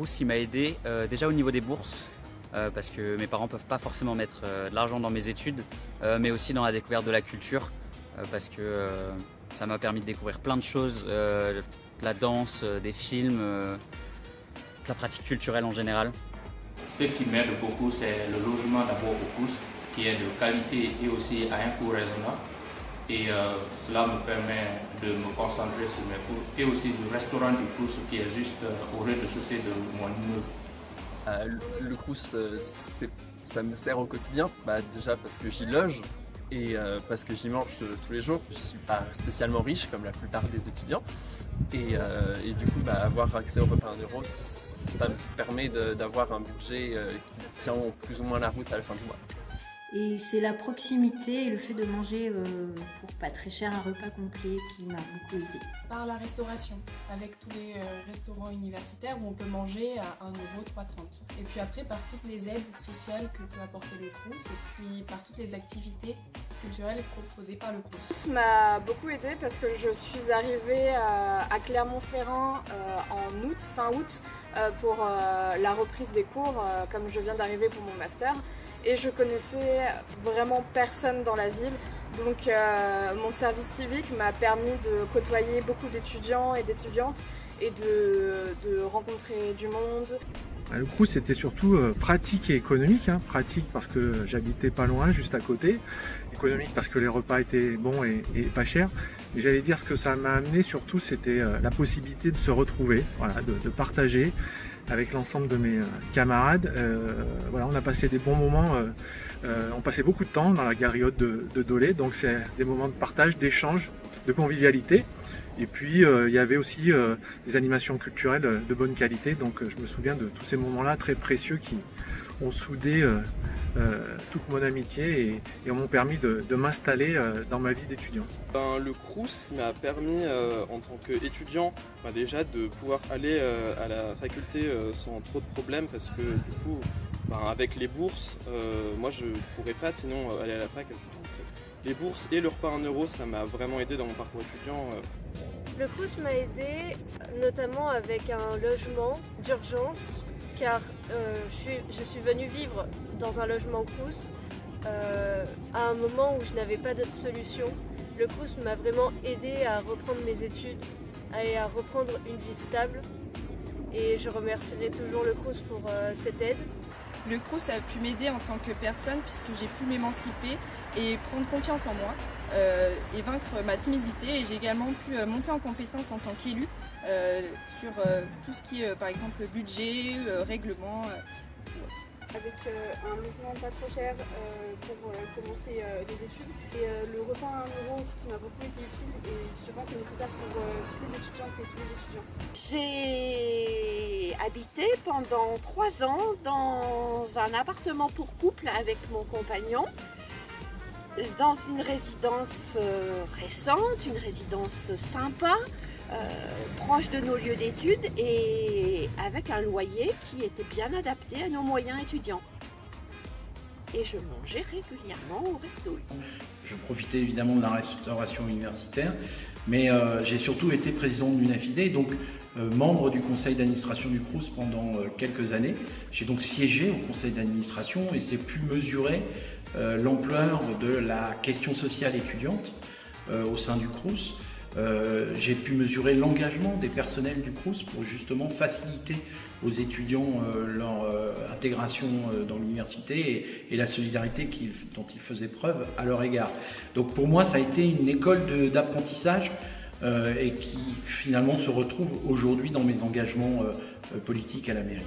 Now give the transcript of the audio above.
Crous il m'a aidé déjà au niveau des bourses, parce que mes parents ne peuvent pas forcément mettre de l'argent dans mes études, mais aussi dans la découverte de la culture, parce que ça m'a permis de découvrir plein de choses, de la danse, des films, de la pratique culturelle en général. Ce qui m'aide beaucoup, c'est le logement d'abord au Crous, qui est de qualité et aussi à un coût raisonnable. Et cela me permet de me concentrer sur mes cours et aussi du restaurant du Crous qui est juste au rez-de-chaussée de mon immeuble. Le Crous, ça me sert au quotidien, déjà parce que j'y loge et parce que j'y mange tous les jours. Je ne suis pas spécialement riche comme la plupart des étudiants et du coup avoir accès au repas à 1 euro, ça me permet d'avoir un budget qui tient plus ou moins la route à la fin du mois. Et c'est la proximité et le fait de manger pour pas très cher un repas complet qui m'a beaucoup aidé. Par la restauration, avec tous les restaurants universitaires où on peut manger à 1 euro, 3,30 €. Et puis après par toutes les aides sociales que peut apporter le Crous et puis par toutes les activités culturelles proposées par le Crous. Ça m'a beaucoup aidé parce que je suis arrivée à Clermont-Ferrand en août, fin août, pour la reprise des cours, comme je viens d'arriver pour mon master. Et je connaissais vraiment personne dans la ville, donc mon service civique m'a permis de côtoyer beaucoup d'étudiants et d'étudiantes et de rencontrer du monde. Le Crous c'était surtout pratique et économique, pratique parce que j'habitais pas loin, juste à côté, économique parce que les repas étaient bons et pas chers. Et j'allais dire ce que ça m'a amené surtout, c'était la possibilité de se retrouver, voilà, de partager avec l'ensemble de mes camarades. Voilà, on a passé des bons moments, on passait beaucoup de temps dans la galerie haute de Dolé, donc c'est des moments de partage, d'échange, de convivialité. Et puis il y avait aussi des animations culturelles de bonne qualité, donc je me souviens de tous ces moments-là très précieux qui ont soudé toute mon amitié et m'ont permis de m'installer dans ma vie d'étudiant. Le Crous m'a permis en tant qu'étudiant déjà de pouvoir aller à la faculté sans trop de problèmes parce que du coup avec les bourses, moi je ne pourrais pas sinon aller à la fac. Les bourses et le repas à 1 euro, ça m'a vraiment aidé dans mon parcours étudiant. Le Crous m'a aidé notamment avec un logement d'urgence car je suis venue vivre dans un logement Crous à un moment où je n'avais pas d'autre solution. Le Crous m'a vraiment aidé à reprendre mes études et à reprendre une vie stable et je remercierai toujours le Crous pour cette aide. Le Crous a pu m'aider en tant que personne puisque j'ai pu m'émanciper et prendre confiance en moi et vaincre ma timidité, et j'ai également pu monter en compétence en tant qu'élu sur tout ce qui est par exemple budget, règlement. Avec un logement pas trop cher pour commencer les études et le repas à 1 euro aussi qui m'a beaucoup été utile et je pense que c'est nécessaire pour toutes les étudiantes et tous les étudiants. J'ai habité pendant 3 ans dans un appartement pour couple avec mon compagnon, dans une résidence récente, une résidence sympa, proche de nos lieux d'études et avec un loyer qui était bien adapté à nos moyens étudiants. Et je mangeais régulièrement au resto. Je profitais évidemment de la restauration universitaire, mais j'ai surtout été président de l'UNAFIDE, donc membre du conseil d'administration du Crous pendant quelques années. J'ai donc siégé au conseil d'administration et j'ai pu mesurer l'ampleur de la question sociale étudiante au sein du Crous. J'ai pu mesurer l'engagement des personnels du Crous pour justement faciliter aux étudiants leur intégration dans l'université et la solidarité dont ils faisaient preuve à leur égard. Donc pour moi, ça a été une école d'apprentissage et qui finalement se retrouve aujourd'hui dans mes engagements politiques à la mairie.